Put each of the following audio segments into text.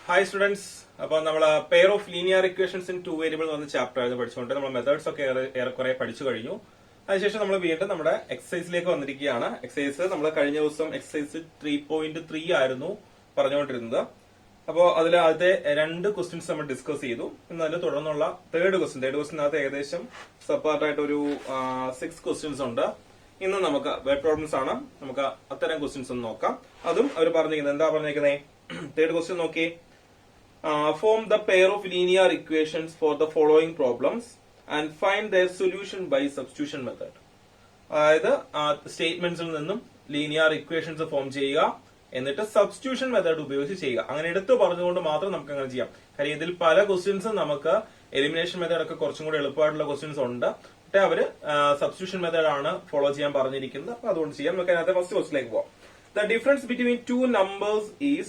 Hi students. അപ്പോൾ നമ്മൾ pair of linear equations in to variable എന്ന ചാപ്റ്റർ ആയിരുന്നു പഠിച്ചുകൊണ്ട് നമ്മൾ മെത്തേഡ്സ് ഒക്കെ ഏറെക്കുറെ പഠിച്ചു കഴിഞ്ഞു. അതിനുശേഷം നമ്മൾ വീണ്ടും നമ്മുടെ എക്സസൈസിലേക്ക് വന്നിരിക്കുകയാണ്. എക്സസൈസ് നമ്മൾ കഴിഞ്ഞ ദിവസം എക്സസൈസ് 3.3 ആയിരുന്നു പറഞ്ഞുകൊണ്ടിരുന്നത്. അപ്പോൾ അതിൽ ആദ്യത്തെ 2 ക്വസ്റ്റ്യൻസ് നമ്മൾ ഡിസ്കസ് ചെയ്തു. എന്നതിൽ തുടർന്നുള്ള തേർഡ് ക്വസ്റ്റ്യനകത്ത് ഏകദേശം സെപ്പറേറ്റ് ഒരു 6 ക്വസ്റ്റ്യൻസ് ഉണ്ട്. ഇന്ന് നമുക്ക് വേർഡ് പ്രോബ്ലംസ് ആണ്. നമുക്ക് അത്തരം ക്വസ്റ്റ്യൻസ് ഒന്ന് നോക്കാം. അതും അവർ പറഞ്ഞിരിക്കുന്നത് എന്താ പറഞ്ഞിരിക്കുന്നത്? തേർഡ് ക്വസ്റ്റ്യൻ നോക്കി. Form the pair of linear equations for the following problems and find their solution by substitution method. അതായത് സ്റ്റേറ്റ്മെന്റ്സിൽ നിന്നും ലീനിയർ ഇക്വേഷൻസ് ഫോം ചെയ്യുക, എന്നിട്ട് സബ്സ്റ്റിറ്റ്യൂഷൻ മെത്തേഡ് ഉപയോഗിച്ച് ചെയ്യുക. അങ്ങനെ എടുത്തു പറഞ്ഞുകൊണ്ട് മാത്രം നമുക്ക് അങ്ങനെ ചെയ്യാം. കാര്യം ഇതിൽ പല ക്വസ്റ്റ്യൻസും നമുക്ക് എലിമിനേഷൻ മെത്തേഡ് ഒക്കെ കുറച്ചും കൂടി എളുപ്പമായിട്ടുള്ള ക്വസ്റ്റ്യൻസ് ഉണ്ട്. പക്ഷേ അവര് സബ്സ്റ്റിറ്റ്യൂഷൻ മെത്തേഡ് ആണ് ഫോളോ ചെയ്യാൻ പറഞ്ഞിരിക്കുന്നത്. അപ്പൊ അതുകൊണ്ട് ചെയ്യാം. നമുക്ക് അതിനകത്ത് ഫസ്റ്റ് ക്വസ്റ്റിലേക്ക് പോവാം. The difference between 2 numbers is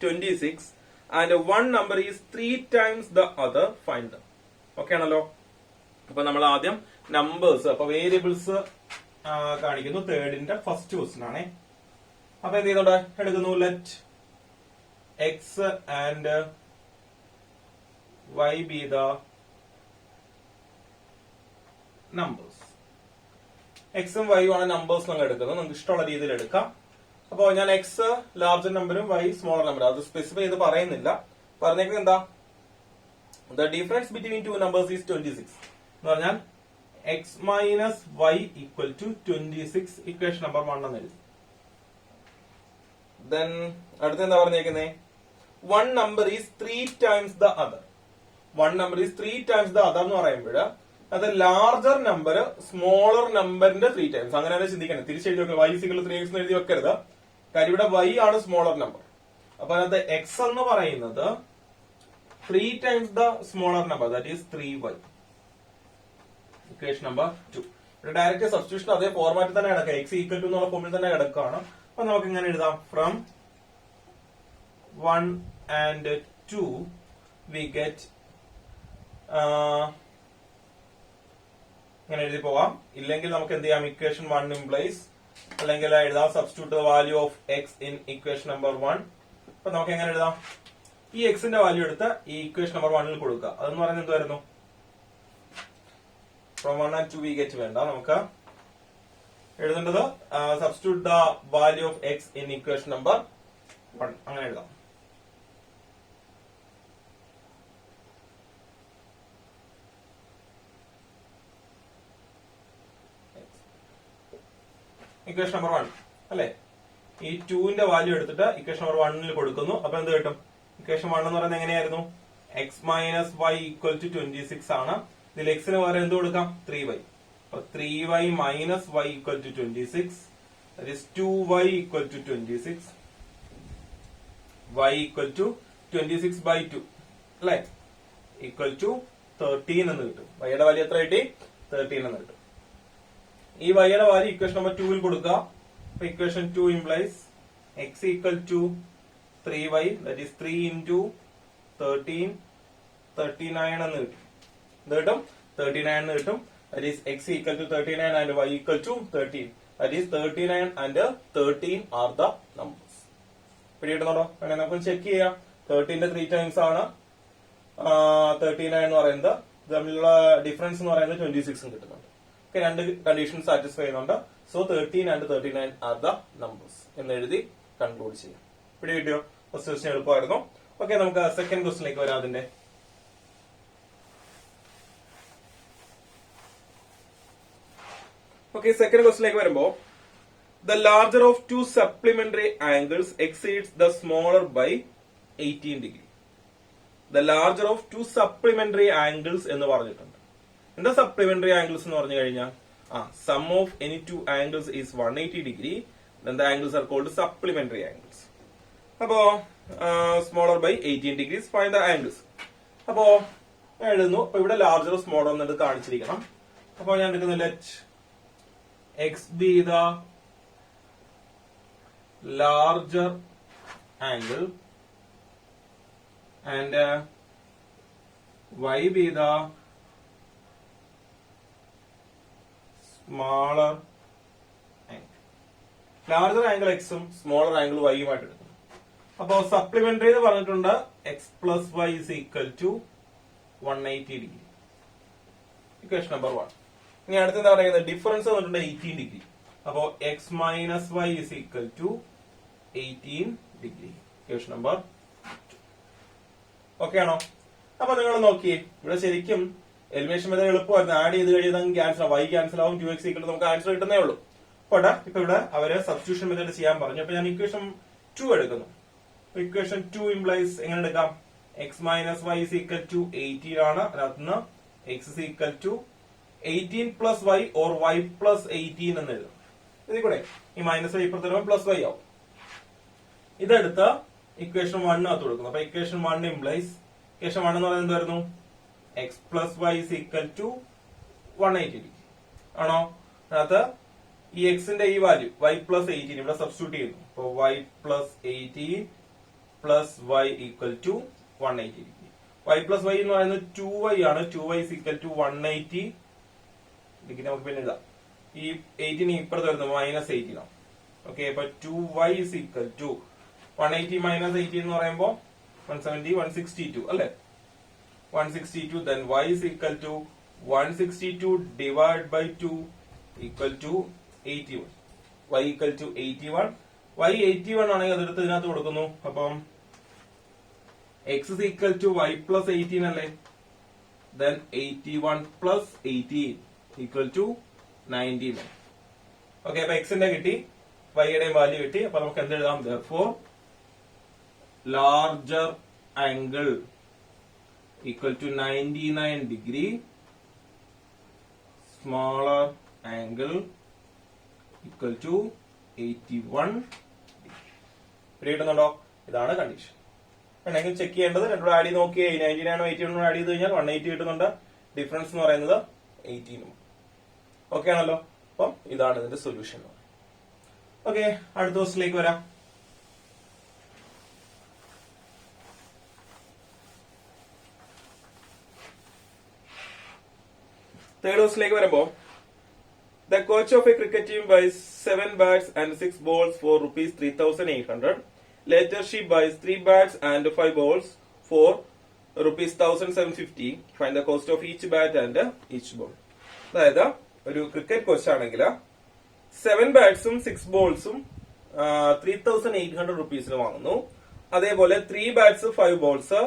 26 and one number is 3 times the other. Find them. Okay ആണല്ലോ. അപ്പൊ നമ്മൾ ആദ്യം നമ്പേഴ്സ്, അപ്പൊ വേരിയബിൾസ് കാണിക്കുന്നു. തേർഡിന്റെ ഫസ്റ്റ് ക്വസ്റ്റ്യൻ ആണേ. അപ്പൊ എന്ത് ചെയ്യുന്നുണ്ട്? എടുക്കുന്നു. Let x and Y be the numbers. എക്സും വൈയും ആണ് നമ്പേഴ്സ് നമ്മൾ എടുക്കുന്നത്. നമുക്ക് ഇഷ്ടമുള്ള രീതിയിൽ എടുക്കാം. അപ്പോ ഞാൻ എക്സ് ലാർജർ നമ്പറും വൈ സ്മോളർ നമ്പറും അത് സ്പെസിഫൈ ചെയ്ത് പറയുന്നില്ല. പറഞ്ഞേക്കുന്നത് എന്താ? The difference between 2 numbers is 26 എന്ന് പറഞ്ഞാൽ X minus Y equal to 26 equation number 1 എന്ന് എഴുതി. ദെൻ അടുത്ത എന്താ പറഞ്ഞേക്കുന്നേ? One number is 3 times the other. One number is 3 times the other എന്ന് പറയുമ്പോൾ അത് ലാർജർ നമ്പർ സ്മോളർ നമ്പറിന്റെ 3 times അങ്ങനെയാണ് ചിന്തിക്കുന്നത്. തിരിച്ചെഴുതി വെക്കുക. y = 3x എന്ന് എഴുതി വെക്കരുത്. കാര്യം ഇവിടെ y ആണ് സ്മോളർ നമ്പർ. അപ്പൊ അതിനകത്ത് x എന്ന് പറയുന്നത് 3 times the smaller number, that is 3y. Equation number 2. ഇവിടെ ഡയറക്റ്റ് സബ്സ്റ്റിറ്റ്യൂഷൻ അതേ ഫോർമാറ്റിൽ തന്നെ കിടക്കുക. x = എന്നുള്ള ഫോമിൽ തന്നെ കിടക്കുകയാണ്. അപ്പൊ നമുക്ക് ഇങ്ങനെ എഴുതാം. ഫ്രം 1 and 2 we get ഇങ്ങനെ എഴുതി പോവാം. ഇല്ലെങ്കിൽ നമുക്ക് എന്ത് ചെയ്യാം? ഇക്വേഷൻ 1 implies അല്ലെങ്കിൽ എഴുതാം substitute the value of X in equation number 1. അപ്പൊ നമുക്ക് എങ്ങനെ എഴുതാം? ഈ എക്സിന്റെ വാല്യൂ എടുത്ത് ഈ ഇക്വേഷൻ നമ്പർ 1 കൊടുക്കുക. അതെന്ന് പറയുന്നത് എന്തായിരുന്നു? ഫ്രം 1 and 2 we get വേണ്ട. നമുക്ക് എഴുതേണ്ടത് substitute the value of X in equation number 1 അങ്ങനെ എഴുതാം. ഇക്വേഷൻ നമ്പർ 1 അല്ലെ? ഈ 2ന്റെ വാല്യൂ എടുത്തിട്ട് ഇക്വേഷൻ നമ്പർ 1 കൊടുക്കുന്നു. അപ്പൊ എന്ത് കിട്ടും? ഇക്വേഷൻ 1 എന്ന് പറയുന്നത് എങ്ങനെയായിരുന്നു? X minus Y equal to 26 ആണ്. ഇതിൽ എക്സിന് പകരം എന്ത് കൊടുക്കാം? 3y. അപ്പൊ 3y minus Y equal to 26. That is 2y equal to 26. y equal to 26/2 അല്ലെ? ഈക്വൽ ടു 13 എന്ന് കിട്ടും. വൈയുടെ വാല്യൂ എത്ര കിട്ടി? 13 എന്ന് കിട്ടും. ഈ വൈയുടെ വാല്യൂ ഇക്വേഷൻ നമ്പർ 2 കൊടുക്കുക. അപ്പൊ equation 2 implies x equal to 3y, that is 3 into 13, 39 എന്ന് കിട്ടും. എന്ത് കിട്ടും? 39 എന്ന് കിട്ടും. That is x equal to 39 and y equal to 13. That is 39 and 13 are the numbers. പിടികിട്ടുന്നുണ്ടോ? അങ്ങനെ നമുക്ക് ചെക്ക് ചെയ്യാം. 13ന്റെ 3 times ആണ് 39 എന്ന് പറയുന്നത്. തമ്മിലുള്ള ഡിഫറൻസ് എന്ന് പറയുന്നത് 26 കിട്ടുന്നുണ്ട്. രണ്ട് കണ്ടീഷൻ സാറ്റിസ്ഫൈ ചെയ്യുന്നുണ്ട്. So 13 and 39 are the numbers എന്ന് എഴുതി കൺക്ലൂഡ് ചെയ്യാം. പിടി കിട്ടിയോ? ഫസ്റ്റ് ക്വസ്റ്റ്യൻ എളുപ്പമായിരുന്നു. ഓക്കെ, നമുക്ക് സെക്കൻഡ് ക്വസ്റ്റ്യനിലേക്ക് വരാം. അതിന്റെ ഓക്കെ സെക്കൻഡ് ക്വസ്റ്റ്യനിലേക്ക് വരുമ്പോ the larger of 2 supplementary angles exceeds the smaller by 18 degree. The larger of 2 supplementary angles എന്ന് പറഞ്ഞിട്ടുണ്ട്. എന്താ സപ്ലിമെന്ററി ആംഗിൾസ് എന്ന് പറഞ്ഞു കഴിഞ്ഞാൽ sum of any 2 angles is 180 degree. then the angles are called supplementary angles. അപ്പോ smaller by 18 degrees find the angles. അപ്പോ എഴുതുന്നു. അപ്പൊ ഇവിടെ ലാർജർ സ്മോളർ എന്നത് കാണിച്ചിരിക്കണം. അപ്പൊ ഞാൻ എടുക്കുന്നു let X be the larger angle and Y be the smaller angle. Larger angle എക്സും സ്മോളർ ആംഗിൾ വൈയുമായിട്ട് എടുക്കുന്നു. അപ്പോ സപ്ലിമെന്ററി എന്ന് പറഞ്ഞിട്ടുണ്ട് x plus y is equal to 180 degree. Equation number 1. ഇനി അടുത്ത എന്താ പറയുന്നത്? ഡിഫറൻസ് വന്നിട്ടുണ്ട് 18 ഡിഗ്രി. അപ്പോ x minus y is equal to 18 degree. Equation number 2. Okay ആണോ? അപ്പൊ നിങ്ങൾ നോക്കിയേ, ഇവിടെ ശരിക്കും എലിമിനേഷൻ മെത്തേഡ് എളുപ്പമായിരുന്നു. ആഡ് ചെയ്ത് കഴിയുന്നത് ക്യാൻസൽ ആവും, y ക്യാൻസൽ ആവും, 2x ഈക്വൽ നമുക്ക് ആൻസർ കിട്ടുന്നേ ഉള്ളൂ. പോട്ടെ, ഇപ്പൊ ഇവിടെ അവര് സബ്സ്റ്റിറ്റ്യൂഷൻ മെത്തേഡ് ചെയ്യാൻ പറഞ്ഞു. അപ്പൊ ഞാൻ ഇക്വേഷൻ 2 എടുക്കുന്നു. ഇക്വേഷൻ 2 ഇംപ്ലൈസ് എങ്ങനെ എടുക്കാം? X minus y is equal to 18 ആണ്. അതിനകത്തുനിന്ന് x is equal to 18 plus y or y plus 18 എന്ന് എഴുതും. ഇതിൽ കൂടെ ഈ മൈനസ് വൈ ഇപ്പുറത്ത് വരുമ്പോൾ പ്ലസ് വൈ ആവും. ഇതെടുത്ത് ഇക്വേഷൻ 1 അകത്ത് കൊടുക്കുന്നു. അപ്പൊ ഇക്വേഷൻ 1 ഇംപ്ലൈസ് ഇക്വേഷൻ 1 എന്ന് പറയുന്നത് എന്തായിരുന്നു? X plus y is equal to 180 degree ആണോ? അതിനകത്ത് ഈ എക്സിന്റെ ഈ വാല്യൂ വൈ പ്ലസ് 18 ഇവിടെ സബ്സ്റ്റിറ്റ്യൂട്ട് ചെയ്യുന്നു. അപ്പൊ y plus 18 plus y equal to 180 degree. Y plus y എന്ന് പറയുന്നത് 2y ആണ്. 2y is equal to 180 degree. നമുക്ക് പിന്നെ എഴുതാം. ഈ 18 ഇപ്പുറത്ത് വരുന്നത് മൈനസ് 18 ആണ്. ഓക്കെ, അപ്പൊ 2y is equal to 180 minus 18 എന്ന് പറയുമ്പോൾ 170, 162 അല്ലെ? 162. Then y is equal to 162 divided by 2 equal to 81. y equal to 81. y 81 ആണെങ്കിൽ അതെടുത്ത് ഇതിനകത്ത് കൊടുക്കുന്നു. അപ്പം x is equal to y plus 18 അല്ലേ? Then 81 plus 18 equal to 99. Okay, അപ്പൊ x ന്റെ കിട്ടി, y യുടെയും വാല്യൂ കിട്ടി. അപ്പൊ നമുക്ക് എന്ത് എഴുതാം? Therefore larger angle equal to 99 degree, smaller angle equal to 81 degree. കിട്ടുന്നുണ്ടോ? ഇതാണ് കണ്ടീഷൻ. വേണമെങ്കിൽ ചെക്ക് ചെയ്യേണ്ടത് രണ്ടുകൂടെ ആഡ് ചെയ്ത് നോക്കിയേ. 99 81 ആഡ് ചെയ്ത് കഴിഞ്ഞാൽ 180 കിട്ടുന്നുണ്ട്. ഡിഫറൻസ് എന്ന് പറയുന്നത് 18. ഓക്കെ ആണല്ലോ? അപ്പം ഇതാണ് ഇതിന്റെ സൊല്യൂഷൻ. ഓക്കെ, അടുത്ത ക്വസ്റ്റിലേക്ക് വരാം. തേർഡ് ക്വസ്റ്റിലേക്ക് വരുമ്പോ the coach of a cricket team buys 7 bats and 6 balls for rupees 3,800. Later she buys 3 bats and 5 balls for rupees 1,750. Find the cost of each bat and each ball. അതായത് ഒരു cricket coach ആണെങ്കിൽ 7 ബാറ്റ്സും 6 ബോൾസും 3,800 റുപ്പീസിന് വാങ്ങുന്നു. അതേപോലെ 3 bats 5 balls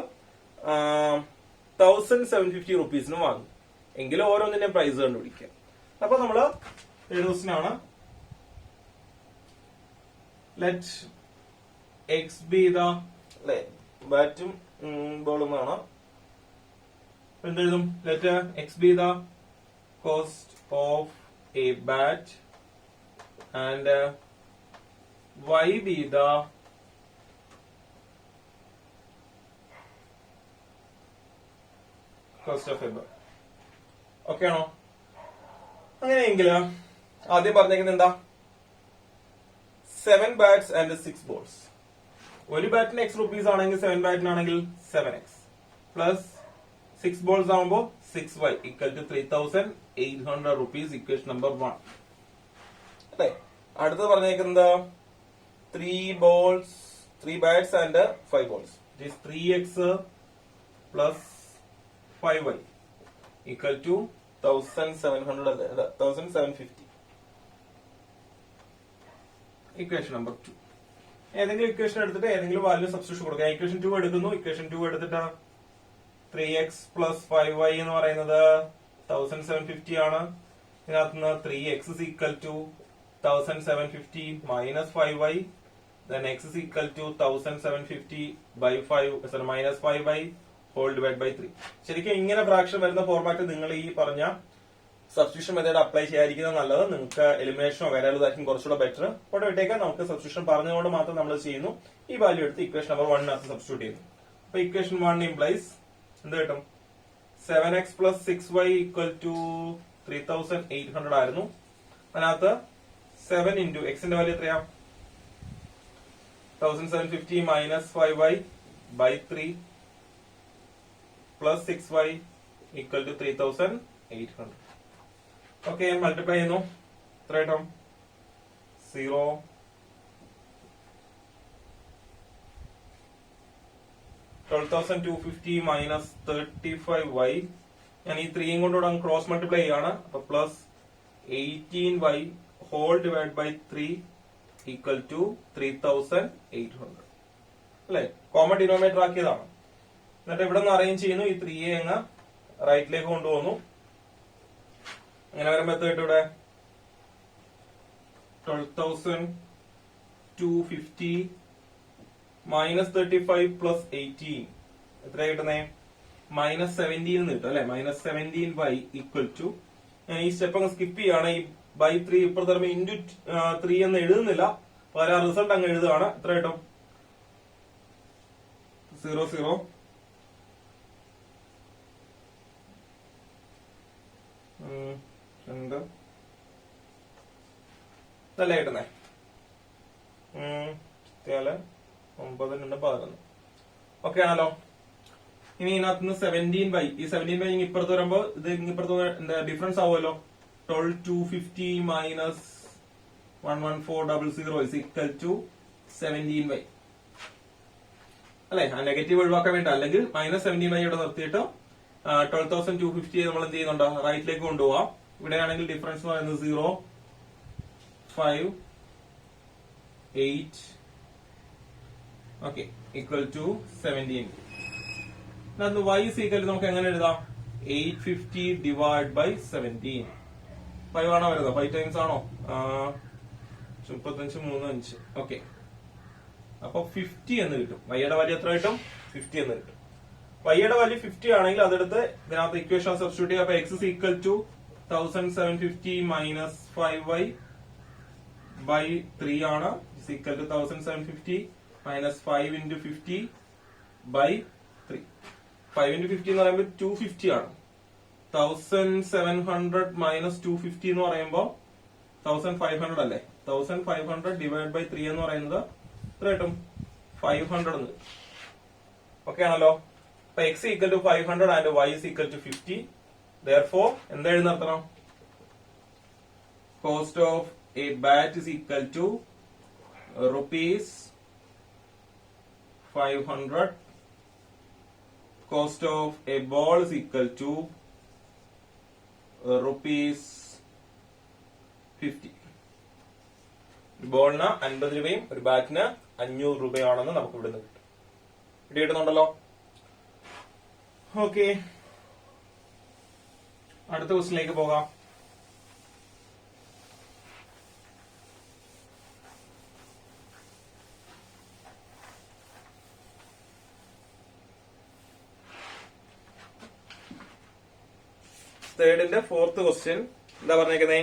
1,750 റുപ്പീസിന് വാങ്ങും. എങ്കിലും ഓരോന്നിന്റെ price കണ്ടുപിടിക്കുക. അപ്പൊ നമ്മള് ആണ് ലെറ്റ് എക്സ് ബി ദ ബാറ്റും ബോളും ആണ്. എന്തെഴുതും? Let X be the cost of a bat and Y be the cost of a bat. Okay ആണോ? അങ്ങനെയെങ്കിൽ ആദ്യം പറഞ്ഞേക്കുന്നത് എന്താ? 7 ബാറ്റ്സ് ആൻഡ് 6 ബോൾസ്. ഒരു ബാറ്റിന് എക്സ് റുപ്പീസ് ആണെങ്കിൽ 7 ബാറ്റിനാണെങ്കിൽ 7x പ്ലസ് 6 ബോൾസ് ആകുമ്പോൾ 6y equal to 3,800 rupees. Equation number 1 അല്ലെ? അടുത്തത് പറഞ്ഞേക്കുന്നത് 3 bats and 5 balls. It is 3x plus 5y equal to 1,750. Equation number 2. ഏതെങ്കിലും ഇക്വേഷൻ എടുത്തിട്ട് ഏതെങ്കിലും വാല്യൂ സബ്സ്റ്റിറ്റ്യൂഷൻ കൊടുക്കുക. ഇക്വേഷൻ 2 എടുക്കുന്നു. ഇക്വേഷൻ 2 എടുത്തിട്ട് 3x പ്ലസ് 5y എന്ന് പറയുന്നത് 1,750 ആണ്. ഇതിനകത്തുനിന്ന് 3x is equal to 1,750 minus 5y. Then x is equal to 1,750 by 5 minus 5y whole divide by 3. ശരിക്കും ഇങ്ങനെ ഫ്രാക്ഷൻ വരുന്ന ഫോർമാറ്റ് നിങ്ങൾ ഈ പറഞ്ഞ സബ്സ്റ്റിറ്റ്യൂഷൻ മെത്തേഡ് അപ്ലൈ ചെയ്യാതിരിക്കുന്നത് നല്ലത്. നിങ്ങൾക്ക് എലിമിനേഷനോ വരാനുള്ളതായിരിക്കും കുറച്ചുകൂടെ ബെറ്റർ. ഫോട്ടോ ഇട്ടേക്കാൻ നമുക്ക് സബ്സ്റ്റിറ്റ്യൂഷൻ പറഞ്ഞുകൊണ്ട് മാത്രം നമ്മൾ ചെയ്യുന്നു. ഈ വാല്യൂ എടുത്ത് ഇക്വേഷൻ നമ്പർ 1 സബ്സ്റ്റിറ്റ്യൂട്ട് ചെയ്യുന്നു. അപ്പൊ ഇക്വേഷൻ 1 ഇംപ്ലൈസ് എന്ത് കിട്ടും? 7x plus 6y equal to 3,800 ആയിരുന്നു. അതിനകത്ത് 7 ഇൻറ്റു എക്സിന്റെ വാല്യൂ എത്രയാ? 1,750 minus 5y by 3 plus 6y equal to 3,800. Okay, multiply ചെയ്യുന്നു. എത്ര കിട്ടും? 0 12,250 മൈനസ് 35y. ഞാൻ ഈ 3 കൊണ്ടുകൂടെ ക്രോസ് മൾട്ടിപ്ലൈ ചെയ്യാണ്. അപ്പൊ plus 18y whole divide by 3 equal to 3,800 അല്ലെ? കോമൺ ഡിനോമിനേറ്റർ ആക്കിയതാണ്. എന്നിട്ട് ഇവിടെ നിന്ന് അറേഞ്ച് ചെയ്യുന്നു. ഈ 3 അങ്ങ് റൈറ്റിലേക്ക് കൊണ്ടുപോകുന്നു. അങ്ങനെ വരുമ്പോ എത്ര കിട്ടും? ഇവിടെ 12,250 മൈനസ് 35 പ്ലസ് 18 എത്ര കിട്ടുന്നേ? മൈനസ് 17 കിട്ടും അല്ലെ? മൈനസ് 17y ഈക്വൽ ടു, ഞാൻ ഈ സ്റ്റെപ്പ് അങ്ങ് സ്കിപ്പ് ചെയ്യാണ്. ഈ ബൈ 3 ഇപ്പുറത്തെ ഇൻറ്റു 3 എന്ന് എഴുതുന്നില്ല, പകരം റിസൾട്ട് അങ്ങ് എഴുതുകയാണ്. എത്ര കിട്ടും? 0 0 2 ഇതല്ലേ കിട്ടുന്നേ? 9 2 11 ഓക്കെ ആണല്ലോ. ഇനി ഇതിനകത്ത് നിന്ന് 17 ഈ 17 ഇപ്പുറത്ത് വരുമ്പോ ഇത് ഇപ്പുറത്ത് എന്താ ഡിഫറൻസ് ആവുമല്ലോ. 12,250 മൈനസ് 11400 ഇസ് ഈക്വൽ ടു 17 അല്ലെ? ആ നെഗറ്റീവ് ഒഴിവാക്കാൻ വേണ്ടി, അല്ലെങ്കിൽ മൈനസ് 17 ഇവിടെ നിർത്തിയിട്ട് 12,250 നമ്മൾ എന്ത് ചെയ്യുന്നുണ്ട്? റൈറ്റിലേക്ക് കൊണ്ടുപോവാം. ഇവിടെയാണെങ്കിൽ ഡിഫറൻസ് എന്ന് പറയുന്നത് 0 5 8 okay equal to 17. y is equal to നമുക്ക് എങ്ങനെ എഴുതാം? 850 ഡിവൈഡ് ബൈ 17. 5 ആണോ വരുന്നത്? 5 ടൈംസ് ആണോ? 35 3 5 ഓക്കെ. അപ്പൊ 50 എന്ന് കിട്ടും. വൈയുടെ വാല്യൂ എത്ര കിട്ടും? 50 എന്ന് കിട്ടും. വൈയുടെ വാല്യൂ 50 ആണെങ്കിൽ അതെടുത്ത് ഇതിനകത്ത് ഇക്വേഷൻ സബ്സ്റ്റിറ്റ്യൂട്ട് ചെയ്യുക. അപ്പൊ x is equal to 1750 minus 5y by 3 ആണ്. is equal to 1750 minus 5 into 50 by 3. 5 into 50 എന്ന് പറയുമ്പോൾ 250 ആണ്. 1700 മൈനസ് 250 എന്ന് പറയുമ്പോൾ 1500 അല്ലേ? 1500 ഡിവൈഡ് ബൈ 3 എന്ന് പറയുന്നത് എത്ര കിട്ടും? 500 എന്ന്. ഓക്കെ ആണല്ലോ. അപ്പൊ x equal to 500 and y is equal to 50. Therefore എന്താ എഴുന്നേർത്തണം? Cost of a bat is equal to rupees 500. Cost of a ball is equal to rupees 50. ബോളിന് 50 രൂപയും ഒരു ബാറ്റിന് 500 രൂപയാണെന്ന് നമുക്ക് ഇവിടെ നിന്ന് കിട്ടും. കിട്ടുന്നുണ്ടല്ലോ. ഓക്കെ, അടുത്ത ക്വസ്റ്റിലേക്ക് പോകാം. തേർഡിന്റെ ഫോർത്ത് ക്വസ്റ്റ്യൻ എന്താ പറഞ്ഞേക്കുന്നേ?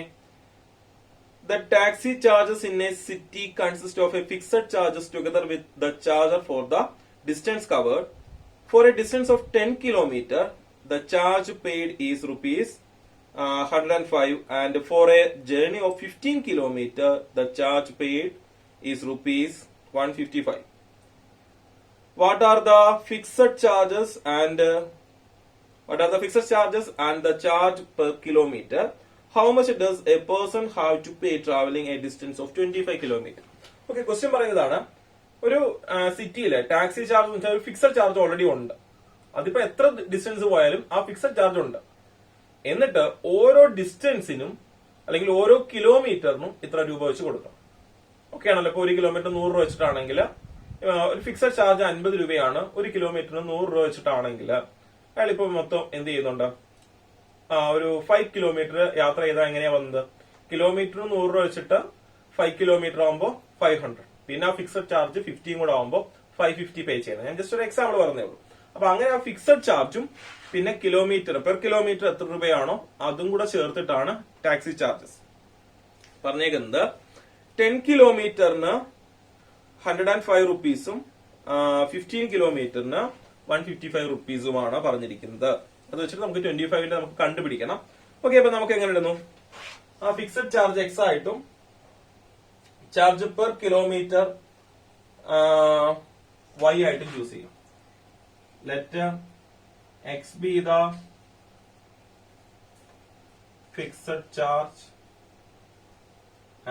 The taxi charges in a city consist of a fixed charges together with the charger for the distance covered. For a distance of 10 km, the charge paid is rupees 105, and for a journey of 15 km, the charge paid is rupees 155. What are the fixed charges and the charge per kilometer? How much does a person have to pay traveling a distance of 25 km? Okay, question പറയുന്നതാണ്, ഒരു സിറ്റിയിലെ taxi charge എന്ന് വെച്ചാൽ ഒരു fixed charge already ഉണ്ട്. അതിപ്പോ എത്ര distance പോയാലും ആ ഫിക്സഡ് ചാർജ് ഉണ്ട്. എന്നിട്ട് ഓരോ ഡിസ്റ്റൻസിനും അല്ലെങ്കിൽ ഓരോ കിലോമീറ്ററിനും ഇത്ര രൂപ വെച്ച് കൊടുക്കണം. ഓക്കെ ആണല്ലോ. ഇപ്പൊ 1 കിലോമീറ്റർ 100 രൂപ വെച്ചിട്ടാണെങ്കിൽ ഒരു ഫിക്സഡ് ചാർജ് 50 രൂപയാണ്. 1 കിലോമീറ്ററിന് 100 രൂപ വെച്ചിട്ടാണെങ്കിൽ അയാൾ ഇപ്പൊ മൊത്തം എന്ത് ചെയ്യുന്നുണ്ട്? ഒരു 5 കിലോമീറ്റർ യാത്ര ചെയ്താൽ എങ്ങനെയാ വന്നത്? കിലോമീറ്ററിന് 100 രൂപ വെച്ചിട്ട് 5 കിലോമീറ്റർ ആകുമ്പോൾ 500, പിന്നെ ആ ഫിക്സഡ് ചാർജ് 50 കൂടെ ആകുമ്പോൾ 550 പേ ചെയ്യുന്നത്. ഞാൻ ജസ്റ്റ് ഒരു എക്സാമ്പിൾ പറഞ്ഞേ ഉള്ളൂ. അപ്പൊ അങ്ങനെ ആ ഫിക്സഡ് ചാർജും പിന്നെ കിലോമീറ്റർ പെർ കിലോമീറ്റർ എത്ര രൂപയാണോ അതും കൂടെ ചേർത്തിട്ടാണ് ടാക്സി ചാർജസ് പറഞ്ഞേക്കുന്നത്. 10 കിലോമീറ്ററിന് 105 റുപ്പീസും 15 കിലോമീറ്ററിന് 155 റുപ്പീസുമാണ് പറഞ്ഞിരിക്കുന്നത്. അത് വെച്ചിട്ട് നമുക്ക് 25ന്റെ നമുക്ക് കണ്ടുപിടിക്കണം. ഓക്കെ, അപ്പൊ നമുക്ക് എങ്ങനെ ഇടുന്നു? ആ ഫിക്സഡ് ചാർജ് എക്സ് ആയിട്ടും ചാർജ് പെർ കിലോമീറ്റർ വൈ ആയിട്ടും ചൂസ് ചെയ്യും. Let X be the fixed charge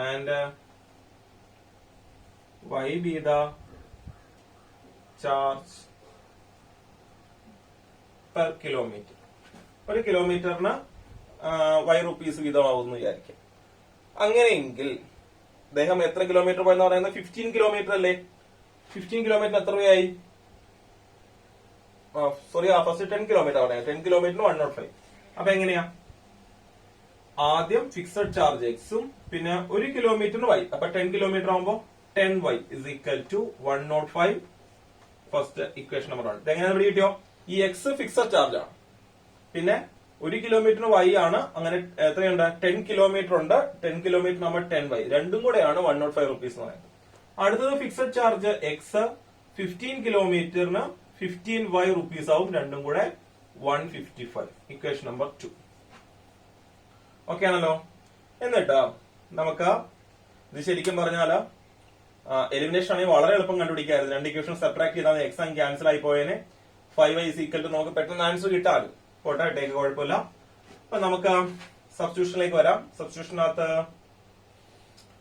and Y be the charge per kilometre. ഒരു കിലോമീറ്ററിന് y rupees വീതമാവുമെന്ന് വിചാരിക്കാം. അങ്ങനെയെങ്കിൽ അദ്ദേഹം എത്ര കിലോമീറ്റർ പോയെന്ന് പറയുന്നത് 15 കിലോമീറ്റർ അല്ലേ? 15 കിലോമീറ്റർ എത്ര രൂപയായി? സോറി, ഫസ്റ്റ് 10 കിലോമീറ്റർ പറയാം. 10 കിലോമീറ്ററിന് 105. അപ്പൊ എങ്ങനെയാ? ആദ്യം ഫിക്സഡ് ചാർജ് എക്സും പിന്നെ 1 കിലോമീറ്ററിന് y. അപ്പൊ 10 കിലോമീറ്റർ ആകുമ്പോ 10y is equal to 105. First equation number 1. എങ്ങനെയാണ് ഇവിടെ കിട്ടിയോ? ഈ എക്സ് ഫിക്സഡ് ചാർജ് ആണ്, പിന്നെ 1 കിലോമീറ്ററിന് y ആണ്. അങ്ങനെ എത്രയുണ്ട്? 10 കിലോമീറ്റർ ഉണ്ട്. 10 കിലോമീറ്റർ നമ്മൾ 10y, രണ്ടും കൂടെയാണ് 105 rupees എന്ന് പറയുന്നത്. അടുത്തത് ഫിക്സഡ് ചാർജ് എക്സ് 15 കിലോമീറ്ററിന് 15y rupees ആവും, രണ്ടും കൂടെ 155. Equation number 2. ഓക്കെ ആണല്ലോ. എന്നിട്ട് നമുക്ക് ഇത് ശരിക്കും പറഞ്ഞാല് എലിമിനേഷൻ ആണെങ്കിൽ വളരെ എളുപ്പം കണ്ടുപിടിക്കായിരുന്നു. രണ്ട് ഇക്വേഷൻ സെപ്പറേറ്റ് ചെയ്താൽ എക്സാം ക്യാൻസൽ ആയി പോയേനെ. 5y is equal to നമുക്ക് പെട്ടെന്ന് ആൻസർ കിട്ടാമല്ലോ. പോട്ടെ, ഇട്ടേക്ക്, കുഴപ്പമില്ല. അപ്പൊ നമുക്ക് സബ്സ്റ്റിറ്റ്യൂഷനിലേക്ക് വരാം. സബ്സ്റ്റിറ്റ്യൂഷനകത്ത്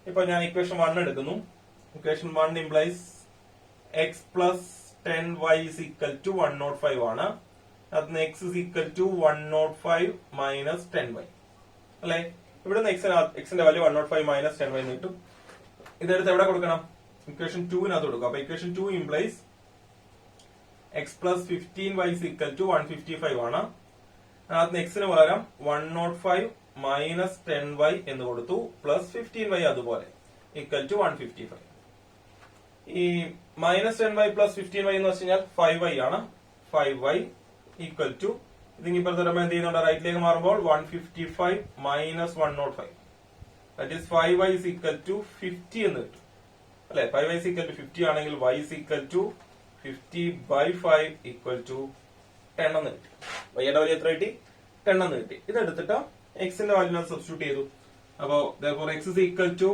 ഇപ്പൊ ഞാൻ ഇക്വേഷൻ 1 എടുക്കുന്നു. Equation 1 implies X plus 10y is equal to 105 ആണ്. അതിന് x is equal to 105 minus 10y അല്ലെ? ഇവിടുന്ന് എക്സിന്റെ വാല്യൂ 105 minus 10y എന്ന് കിട്ടും. ഇതെടുത്ത് എവിടെ കൊടുക്കണം? ഇക്വേഷൻ 2 കൊടുക്കും. അപ്പൊ equation 2 implies X plus 15y is equal to 155 ആണ്. അതിന് എക്സിന് പകരം 105 minus 10y എന്ന് കൊടുത്തു, പ്ലസ് 15y അതുപോലെ ഈക്വൽ ടു 155. ഈ മൈനസ് 10y പ്ലസ് 15y എന്ന് വെച്ച് കഴിഞ്ഞാൽ 5y ആണ്. 5y ഈക്വൽ ടു ഇതിപ്പോ തരുമ്പോ എന്ത് ചെയ്യുന്നുണ്ട്? റൈറ്റിലേക്ക് മാറുമ്പോൾ 155 minus 105, that is 5y is equal to 50 എന്ന് കിട്ടും അല്ലെ? 5y is equal to 50 ആണെങ്കിൽ y is equal to 50 by 5 equal to 10 എന്ന് കിട്ടി. വൈയുടെ വാല്യൂ എത്ര കിട്ടി? 10 എന്ന് കിട്ടി. ഇതെടുത്തിട്ട് എക്സിന്റെ വാല്യൂ സബ്സ്റ്റിറ്റ്യൂട്ട് ചെയ്തു. അപ്പോ therefore x is equal to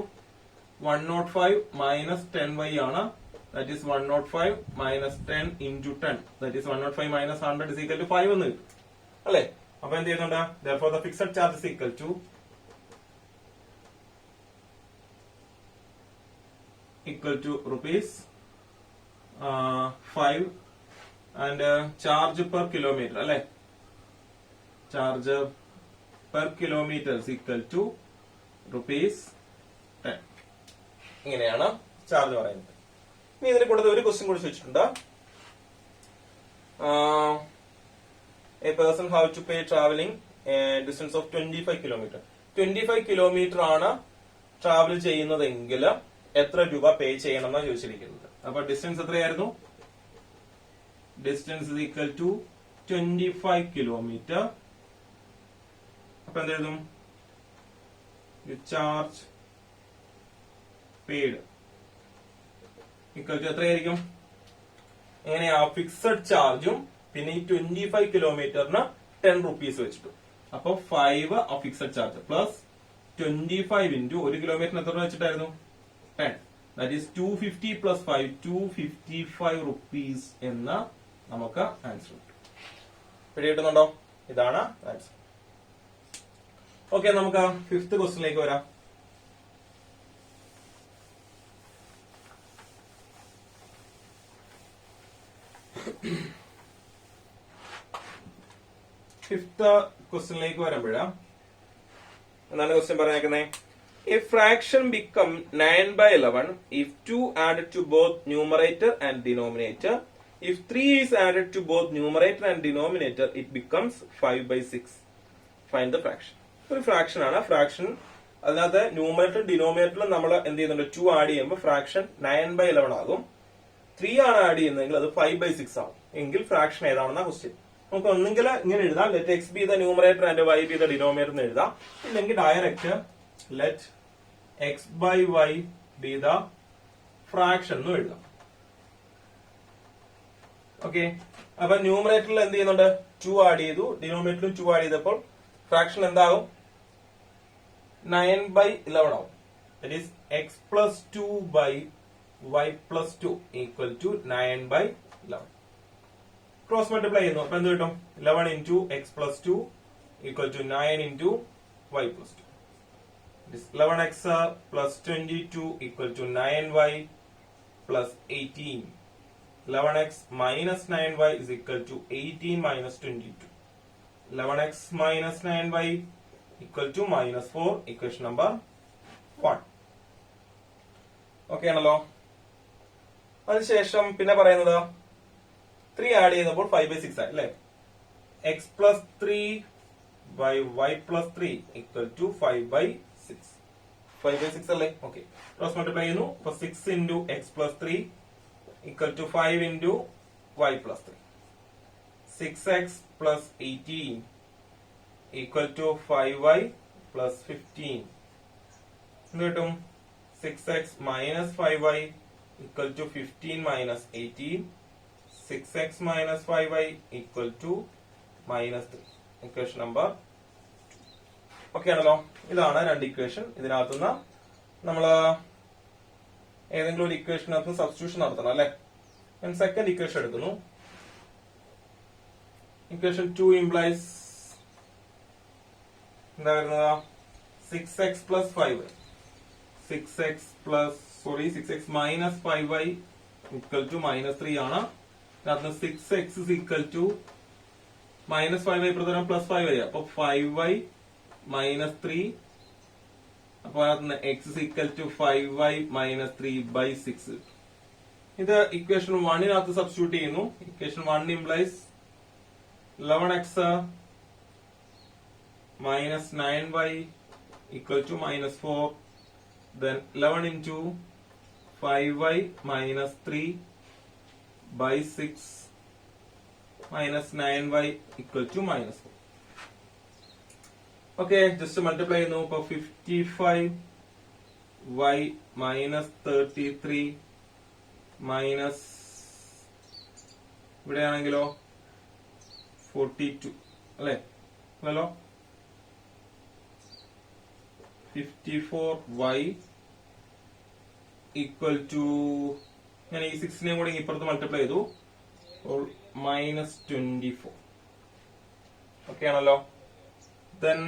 105 minus 10y ആണ്. That is 105 minus 10 into 10. That is 105 minus 100 is equal to 5 എന്ന് കിട്ടും അല്ലെ? അപ്പൊ എന്ത് ചെയ്യുന്നുണ്ട്? Therefore the fixed charge is equal to rupees 5 and charge per kilometer അല്ലെ? Charge per kilometer is equal to rupees 10. ഇങ്ങനെയാണ് charge പറയുന്നത്. ഇനി ഇതിന് കൂടുതൽ ഒരു ക്വസ്റ്റ്യൻ കൂടി ചോദിച്ചിട്ടുണ്ട്. A person have to pay traveling a distance of 25 kilometer. 25 kilometer ആണ് ട്രാവൽ ചെയ്യുന്നതെങ്കിൽ എത്ര രൂപ പേ ചെയ്യണം എന്നാണ് ചോദിച്ചിരിക്കുന്നത്. അപ്പൊ ഡിസ്റ്റൻസ് എത്രയായിരുന്നു? Distance is equal to 25 kilometer. അപ്പൊ എന്തെഴുതും? ചാർജ് പെയ്ഡ് ഈക്വൽ ടു എത്രയായിരിക്കും? എങ്ങനെയാ? ഫിക്സഡ് ചാർജും പിന്നെ ഈ 25 കിലോമീറ്ററിന് 10 rupees വെച്ചിട്ടു. അപ്പൊ 5 ഫിക്സഡ് ചാർജ് പ്ലസ് 25 ഇൻറ്റു 1 കിലോമീറ്ററിന് എത്ര വെച്ചിട്ടായിരുന്നു? 10. ദാറ്റ് ഈസ് 250 പ്ലസ് 5 255 rupees എന്ന നമുക്ക് ആൻസർ കിട്ടും. പിടികിട്ടുന്നുണ്ടോ? ഇതാണ് ആൻസർ. ഓക്കെ, നമുക്ക് ഫിഫ്ത് ക്വസ്റ്റ്യനിലേക്ക് വരാം. ഫിഫ്ത് ക്വസ്റ്റ്യനിലേക്ക് വരുമ്പോഴാ എന്താണ് ക്വസ്റ്റ്യൻ പറഞ്ഞേക്കുന്നത്? A fraction become 9/11 if 2 added to both numerator and denominator. If 3 is added to both numerator and denominator, it becomes 5/6. Find the fraction. ഒരു ഫ്രാക്ഷൻ ആണ്. ഫ്രാക്ഷൻ അതിനകത്ത് ന്യൂമറേറ്റർ ഡിനോമിനേറ്ററിൽ നമ്മൾ എന്ത് ചെയ്യുന്നുണ്ട്? 2 ആഡ് ചെയ്യുമ്പോൾ ഫ്രാക്ഷൻ 9/11 ആകും. 3 ആണ് ആഡ് ചെയ്യുന്നതെങ്കിൽ അത് 5/6 ആകും. എങ്കിൽ ഫ്രാക്ഷൻ ഏതാണെന്ന ക്വസ്റ്റ്യൻ. നമുക്ക് ഒന്നെങ്കിൽ ഇങ്ങനെ എഴുതാം, let X be the numerator and Y be the denominator എന്ന് എഴുതാം. ഇല്ലെങ്കിൽ direct let x by y be the fraction എന്ന് എഴുതാം. ഓക്കെ, അപ്പൊ ന്യൂമറേറ്ററിൽ എന്ത് ചെയ്യുന്നുണ്ട്? 2 ആഡ് ചെയ്തു, ഡിനോമിനേറ്ററിലും 2 ആഡ് ചെയ്തപ്പോൾ ഫ്രാക്ഷൻ എന്താകും? 9/11 ആവും. That is x plus 2 by y plus 2 equal to 9/11. Cross multiply ചെയ്യുന്നു. അപ്പൊ എന്ത് കിട്ടും? 11 into x plus 2 equal to 9 into y plus 2. 11x plus 22 equal to 9y plus 18. 11x minus 9y is equal to 18 minus 22. 11x minus 9y equal to minus 4. Equation number 1. Okay ആണല്ലോ. അതിനുശേഷം പിന്നെ പറയുന്നത് 3 add ചെയ്തപ്പോൾ 5/6 ആയി അല്ലെ. x plus 3 by y plus 3 equal to 5/6. 5/6 അല്ലേ. Okay, cross multiply ചെയ്യുന്നു. അപ്പൊ 6 into x plus 3 equal to 5 into y plus 3. 6x plus 18 equal to 5y plus 15. എന്ത് കിട്ടും? 6x minus 5y equal to 15 minus 18. 6x minus 5y equal to minus 3. Equation number 2. Okay ആണല്ലോ. ഇതാണ് രണ്ട് equation. ഇതിനകത്തുനിന്ന് നമ്മൾ ഏതെങ്കിലും ഒരു ഇക്വേഷനകത്ത് സബ്സ്റ്റിറ്റ്യൂഷൻ നടത്തണം അല്ലെ. ഞാൻ സെക്കൻഡ് ഇക്വേഷൻ എടുക്കുന്നു. ഇക്വേഷൻ 2 ഇംപ്ലൈസ് എന്താ വരുന്നത്? 6x plus 5y. 6x minus 5y equal to minus 3 ആണ്. അതിനകത്ത് 6x is equal to minus 5y പ്രകാരം plus 5y. അപ്പൊ 5y minus 3. അപ്പൊ അതിനകത്ത് x is equal to 5y minus 3/6. ഇത് ഇക്വേഷൻ 1 സബ്സ്റ്റിറ്റ്യൂട്ട് ചെയ്യുന്നു. Equation 1 implies 11x minus 9y equal to minus 4. Then 11 into 5y minus 3/6 minus 9y equal to minus 4. Okay, just multiply ചെയ്യുന്നു. ഇപ്പൊ 55y minus 33 minus ഇവിടെയാണെങ്കിലോ 42 അല്ലെ. അല്ലല്ലോ, 54y equal to ഞാൻ ഈ 6 കൂടെ ഇപ്പുറത്ത് മൾട്ടിപ്ലൈ ചെയ്തു. minus 24. ഓക്കെ ആണല്ലോ. then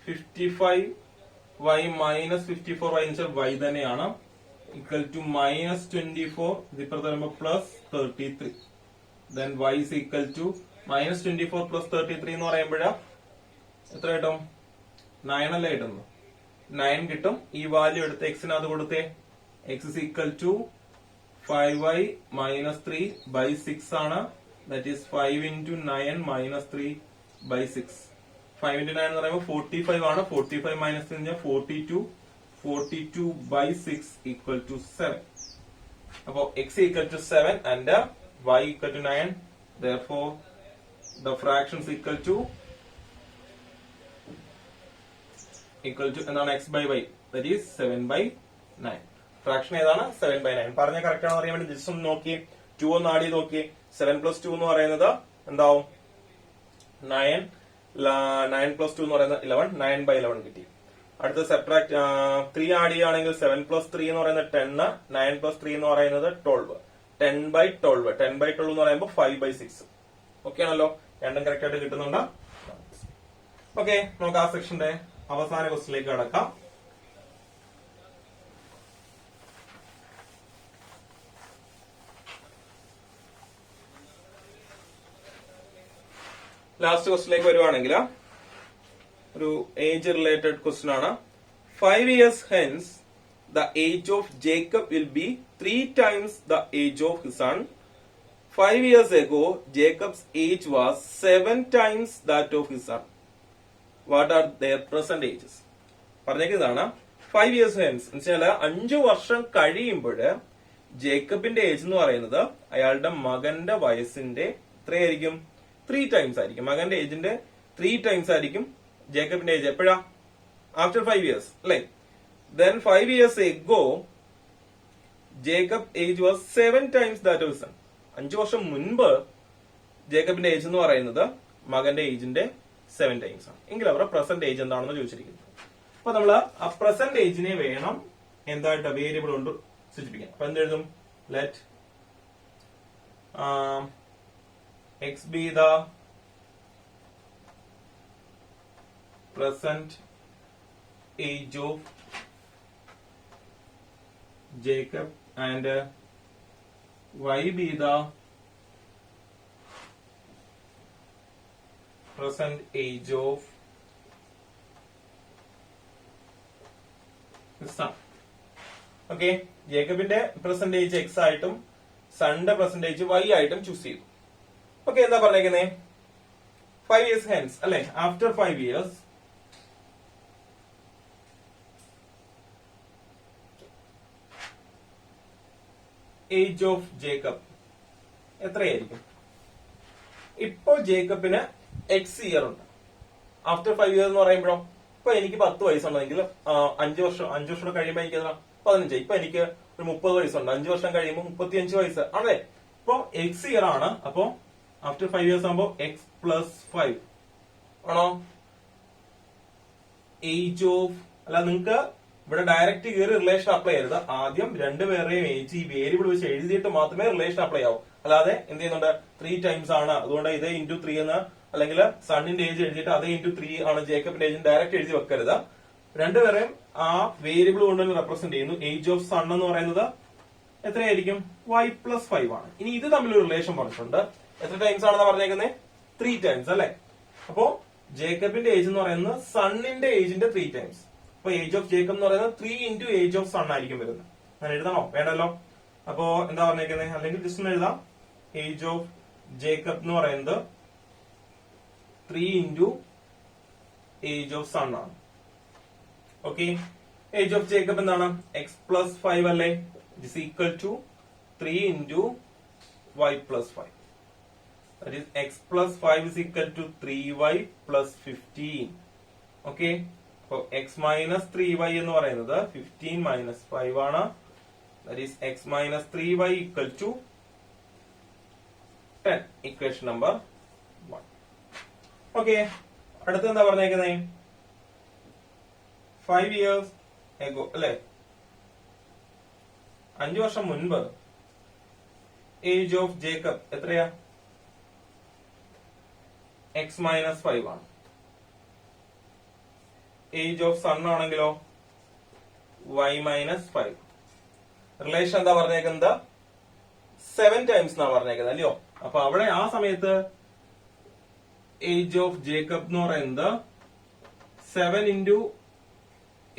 55y minus 54y എന്ന് വെച്ചാൽ y തന്നെയാണ്. equal to minus 24. ഇതിപ്പുറത്ത് വരുമ്പോ plus 33. then y is equal to minus 24 plus 33 എന്ന് പറയുമ്പോഴാ എത്ര കിട്ടും? 9 അല്ലേ കിട്ടുന്നു. 9 കിട്ടും. ഈ വാല്യൂ എടുത്ത് എക്സിനകത്ത് കൊടുത്തേ. x is equal to 5y minus 3/6 ആണ്. that is 5 into 9 minus 3/6. 5 into 9 എന്ന് പറയുമ്പോൾ 45 ആണ്. 45 minus 3 എന്ന് പറഞ്ഞാൽ 42. 42/6 equal to 7. അപ്പോ x equal to 7 and y equal to 9. therefore the fractions equal to എന്താണ്? x by y, that is 7/9. Fraction ഏതാണ്? 7/9. പറഞ്ഞ കറക്റ്റ് ആണെന്ന് അറിയാൻ വേണ്ടി ജസ്റ്റ് ഒന്ന് നോക്കി 2 ഒന്ന് ആഡ് ചെയ്ത് നോക്കി. 7 plus 2 എന്ന് പറയുന്നത് എന്താവും? 9. 9 plus 2 എന്ന് പറയുന്നത് 11. 9/11 കിട്ടി. അടുത്ത സബ്ട്രാക്ട് 3 ആഡ് ചെയ്യുകയാണെങ്കിൽ 7 plus 3 എന്ന് പറയുന്നത് 10. 9 plus 3 എന്ന് പറയുന്നത് 12. 10/12. 10/12 എന്ന് പറയുമ്പോൾ 5/6. ഓക്കെ ആണല്ലോ. രണ്ടും കറക്റ്റ് ആയിട്ട് കിട്ടുന്നുണ്ട്. ഓക്കെ, നമുക്ക് ആ സെക്ഷന്റെ അവസാന ക്വസ്റ്റിലേക്ക് കടക്കാം. ലാസ്റ്റ് ക്വസ്റ്റിലേക്ക് വരുവാണെങ്കിൽ ഒരു ഏജ് റിലേറ്റഡ് ക്വസ്റ്റ്യൻ ആണ്. 5 years hence the age of Jacob will be 3 times the age of his son. 5 years ago Jacob's age was 7 times that of his son. What are their present ages? പറഞ്ഞേക്കുന്നതാണ് 5 years hence എന്ന് വെച്ചാൽ 5 വർഷം കഴിയുമ്പോൾ ജേക്കബിന്റെ age എന്ന് പറയുന്നത് അയാളുടെ മകന്റെ വയസ്സിന്റെ എത്രയായിരിക്കും? 3 times ആയിരിക്കും. മകന്റെ ഏജിന്റെ 3 times ആയിരിക്കും ജേക്കബിന്റെ ഏജ്. എപ്പോഴാ? ആഫ്റ്റർ 5 years അല്ലെ. then 5 years ago Jacob age was 7 times that of his son. 5 വർഷം മുൻപ് ജേക്കബിന്റെ ഏജ് എന്ന് പറയുന്നത് മകന്റെ ഏജിന്റെ 7 times ആണ്. എങ്കിൽ അവരുടെ പ്രസന്റ് ഏജ് എന്താണെന്ന് ചോദിച്ചിരിക്കുന്നത്. അപ്പൊ നമ്മള് ആ പ്രസന്റ് ഏജിനെ വേണം എന്തായിട്ട് വേരിയബിൾ കൊണ്ട് സൂചിപ്പിക്കാൻ. അപ്പൊ എന്തെഴുതും? Let x be the present age of Jacob and y be the present age of son. ഓക്കെ, ജേക്കബിന്റെ പ്രസന്റ് ഏജ് എക്സ് ആയിട്ടും സൺന്റെ പ്രസന്റ് ഏജ് വൈ ആയിട്ടും ചൂസ് ചെയ്തു. ഓക്കെ, എന്താ പറഞ്ഞേക്കുന്നേ? 5 years hence അല്ലെ, after 5 years age of Jacob എത്രയായിരിക്കും? ഇപ്പോ ജേക്കബിന് എക്സ് ഇയർ ഉണ്ട്. ആഫ്റ്റർ 5 years എന്ന് പറയുമ്പോഴോ, ഇപ്പൊ എനിക്ക് 10 വയസ്സുണ്ടെങ്കിൽ 5 വർഷം കഴിയുമ്പോൾ എനിക്ക് 15. ഇപ്പൊ എനിക്ക് ഒരു 30 വയസ്സുണ്ട്. 5 വർഷം കഴിയുമ്പോൾ 35 വയസ്സ് ആണല്ലേ? ഇപ്പൊ എക്സ് ഇയർ ആണ്. അപ്പൊ ആഫ്റ്റർ 5 years ആകുമ്പോ എക്സ് പ്ലസ് 5 ആണോ ഏജ് ഓഫ്? അല്ല, നിങ്ങൾക്ക് ഇവിടെ ഡയറക്റ്റ് കയറി റിലേഷൻ അപ്ലൈ ചെയ്യരുത്. ആദ്യം രണ്ടുപേരുടെയും ഏജ് ഈ വേരിയബിൾ വെച്ച് എഴുതിയിട്ട് മാത്രമേ റിലേഷൻ അപ്ലൈ ആവൂ. അല്ലാതെ എന്ത് ചെയ്യുന്നുണ്ട്, 3 times ആണ്, അതുകൊണ്ട് ഇതേ ഇൻറ്റു 3 എന്ന്, അല്ലെങ്കിൽ സണ്ണിന്റെ ഏജ് എഴുതിയിട്ട് അതേ ഇൻറ്റു 3 ആണ് ജേക്കബിന്റെ ഏജ് ഡയറക്റ്റ് എഴുതി വെക്കരുത്. രണ്ടുപേരെയും ആ വേരിയബിൾ കൊണ്ട് തന്നെ റെപ്രസെന്റ് ചെയ്യുന്നു. ഏജ് ഓഫ് സൺ എന്ന് പറയുന്നത് എത്രയായിരിക്കും? y പ്ലസ് 5 ആണ്. ഇനി ഇത് തമ്മിലൊരു റിലേഷൻ പറഞ്ഞിട്ടുണ്ട്. എത്ര ടൈംസ് ആണെന്ന് പറഞ്ഞേക്കുന്നത്? 3 times അല്ലെ? അപ്പോ ജേക്കബിന്റെ ഏജ് എന്ന് പറയുന്നത് സണ്ണിന്റെ ഏജിന്റെ 3 times. അപ്പൊ ഏജ് ഓഫ് ജേക്കബ് എന്ന് പറയുന്നത് 3 into ഏജ് ഓഫ് സൺ ആയിരിക്കും വരുന്നത്. അങ്ങനെ എഴുതണോ? വേണ്ടല്ലോ. അപ്പോ എന്താ പറഞ്ഞേക്കുന്നത്? അല്ലെങ്കിൽ ജസ്റ്റ് ഒന്ന് എഴുതാം. ഏജ് ഓഫ് ജേക്കബ് എന്ന് പറയുന്നത് 3 into ഏജ് ഓഫ് സൺ ആണ്. ഓക്കെ, ഏജ് ഓഫ് ജേക്കബ് എന്താണ്? എക്സ് പ്ലസ് 5 അല്ലേ? It is equal to 3 into y plus 5. That is x plus 5 is equal to 3y plus 15. Okay, so x minus 3y എന്ന് പറയുന്നത് 15 minus 5 ആണ്. That is x minus 3y equal to 10. Equation number 1. Okay, അടുത്ത എന്താ പറഞ്ഞേക്കുന്നേ? 5 years ago അല്ലെ, 5 വർഷം മുൻപ് age of Jacob എത്രയാ? എക്സ് മൈനസ് 5 ആണ്. ഏജ് ഓഫ് സൺ ആണെങ്കിലോ y മൈനസ് 5. റിലേഷൻ എന്താ പറഞ്ഞേക്കുന്നത്? 7 times എന്നാ പറഞ്ഞേക്കുന്നത് അല്ലയോ? അപ്പൊ അവിടെ ആ സമയത്ത് ഏജ് ഓഫ് ജേക്കബ് എന്ന് പറയുന്നത് 7 into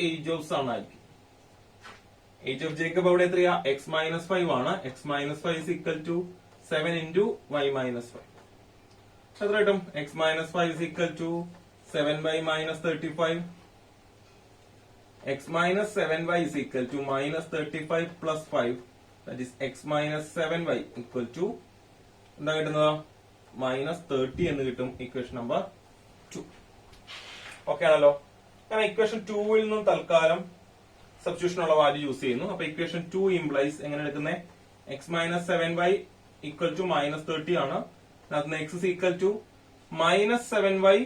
ഏജ് ഓഫ് സൺ ആയിരിക്കും. ഏജ് ഓഫ് ജേക്കബ് അവിടെ എത്രയാ? എക്സ് മൈനസ് 5 ആണ്. X minus 5 is equal to 7 into y minus 5. എത്ര കിട്ടും? X minus 5 is equal to 7y minus 35. x minus 7y is equal to minus 35 plus 5. That is x minus 7y equal to എന്താ കിട്ടുന്നത്? Minus 30 എന്ന് കിട്ടും. Equation number 2. Okay ആണല്ലോ? ഞാൻ equation 2 നിന്നും തൽക്കാലം സബ്സ്റ്റിറ്റ്യൂഷൻ ഉള്ള വാല്യൂ യൂസ് ചെയ്യുന്നു. അപ്പൊ ഇക്വേഷൻ 2 ഇംപ്ലൈസ് എങ്ങനെ എടുക്കുന്നത്? X minus 7y equal to minus 30 ആണ്. X is equal to minus 7y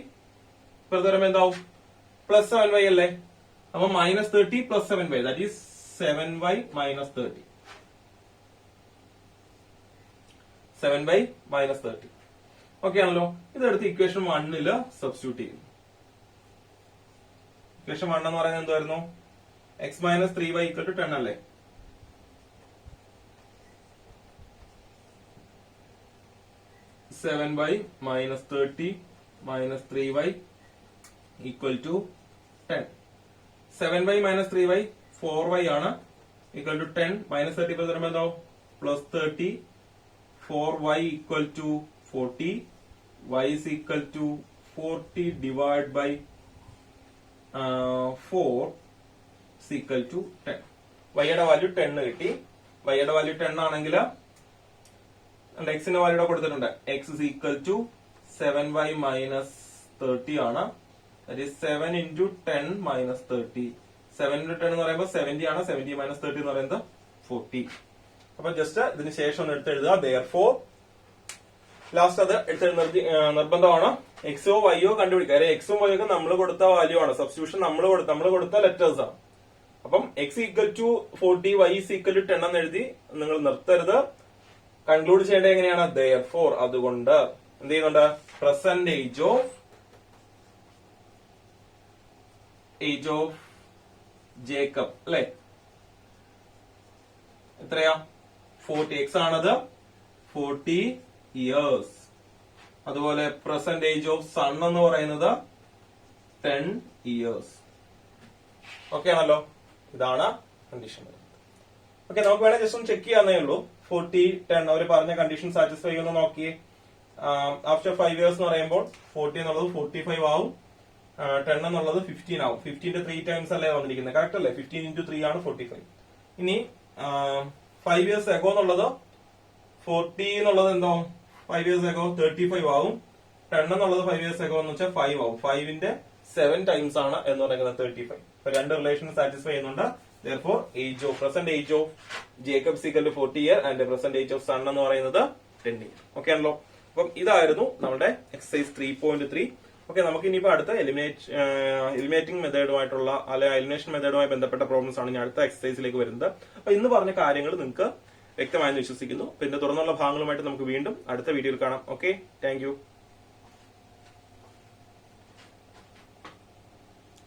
പ്രതരം എന്താവും? പ്ലസ് 7y അല്ലേ? അപ്പൊ minus 30 plus 7y, that is 7y minus 30. 7y minus 30. Okay ആണല്ലോ? ഇതെടുത്ത് ഇക്വേഷൻ 1 സബ്സ്റ്റിറ്റ്യൂട്ട് ചെയ്യുന്നു. ഇക്വേഷൻ 1 എന്ന് പറയുന്നത് എന്തായിരുന്നു? X minus 3y equal to 10 അല്ലേ? Seven y minus 30 minus 3y equal to 10. 7y minus 3y 4y ആണ്. ഈക്വൽ ടു 10 മൈനസ് 30 തരുമ്പോ എന്താവും? Plus 30. 4y equal to 40. y is equal to 40 divided by 4 is equal to 10. y യുടെ value 10 കിട്ടി. y യുടെ value 10 ആണെങ്കിൽ x ന്റെ value കൊടുത്തിട്ടുണ്ട്. x is equal to 7y minus 30 ആണ്. That is 7 into 10 minus 30. 7 into 10 എന്ന് പറയുമ്പോൾ 70 ആണ്. 70 minus 30 എന്ന് പറയുന്നത് 40. അപ്പൊ ജസ്റ്റ് ഇതിന് ശേഷം ഒന്ന് എടുത്തെഴുതുക. therefore ലാസ്റ്റ് അത് എടുത്തെഴുതുന്നത് നിർബന്ധമാണ്. എക്സോ വൈയോ കണ്ടുപിടിക്കുക. കാര്യം എക്സും വൈ ഒക്കെ നമ്മൾ കൊടുത്ത വാല്യൂ ആണ്. സബ്സ്റ്റിറ്റ്യൂഷൻ നമ്മൾ കൊടുത്ത ലെറ്റേഴ്സ് ആണ്. അപ്പം x equal to 40, y is equal to 10 എന്ന് എഴുതി നിങ്ങൾ നിർത്തരുത്. കൺക്ലൂഡ് ചെയ്യേണ്ടത് എങ്ങനെയാണ്? therefore അതുകൊണ്ട് എന്ത് ചെയ്യുന്നുണ്ട്? പ്രസന്റ് ഏജ് ഓഫ് ജേക്കബ് അല്ലെ? എത്രയാ? 40. എക്സ് ആണത് 40 years. അതുപോലെ പ്രസന്റ് ഏജ് ഓഫ് സൺ എന്ന് പറയുന്നത് 10 ഇയേഴ്സ്. ഓക്കെ ആണല്ലോ, ഇതാണ് കണ്ടീഷൻ. ഓക്കെ, നമുക്ക് വേണേൽ ജസ്റ്റ് ഒന്ന് ചെക്ക് ചെയ്യാന്നേ ഉള്ളൂ. 40, 10 അവർ പറഞ്ഞ കണ്ടീഷൻ സാറ്റിസ്ഫൈ ചെയ്യുന്ന നോക്കിയേ. ആഫ്റ്റർ 5 ഇയേഴ്സ് എന്ന് പറയുമ്പോൾ 40 എന്നുള്ളത് 45 ആവും, 10 എന്നുള്ളത് 15 ആവും. 15ന്റെ 3 ടൈംസ് അല്ലേ വന്നിരിക്കുന്നത്, കറക്റ്റ് അല്ലേ? 15 into 3 ആണ് 45. ഇനി 5 ഇയേഴ്സ് എഗോ എന്നുള്ളത് 40 എന്നുള്ളത് എന്തോ 5 ഇയേഴ്സ് എഗോ 35 ആവും. 10 എന്നുള്ളത് 5 ഇയേഴ്സ് എഗോ എന്ന് വെച്ചാൽ 5 ആവും. 5ന്റെ 7 ടൈംസ് ആണ് എന്ന് പറയുന്നത് 35. അപ്പൊ രണ്ട് റിലേഷൻ സാറ്റിസ്ഫൈ ചെയ്യുന്നുണ്ട്. Therefore, present age of Jacob is equal to 40 year and the present age of son എന്ന് പറയുന്നത് 10 year. ഓക്കെ ആണല്ലോ. അപ്പം ഇതായിരുന്നു നമ്മുടെ എക്സസൈസ് 3.3. ഓക്കെ, നമുക്ക് ഇനിയിപ്പോ അടുത്ത എലിമിനേറ്റിംഗ് മെത്തേഡുമായിട്ടുള്ള അല്ലെങ്കിൽ എലിമിനേഷൻ മെത്തേഡുമായി ബന്ധപ്പെട്ട പ്രോബ്ലംസ് ആണ് ഞാൻ അടുത്ത എക്സസൈസിലേക്ക് വരുന്നത്. അപ്പൊ ഇന്ന് പറഞ്ഞ കാര്യങ്ങൾ നിങ്ങൾക്ക് വ്യക്തമായെന്ന് വിശ്വസിക്കുന്നു. പിന്നെ തുടർന്നുള്ള ഭാഗങ്ങളുമായിട്ട് നമുക്ക് വീണ്ടും അടുത്ത വീഡിയോയിൽ കാണാം. Okay, thank you.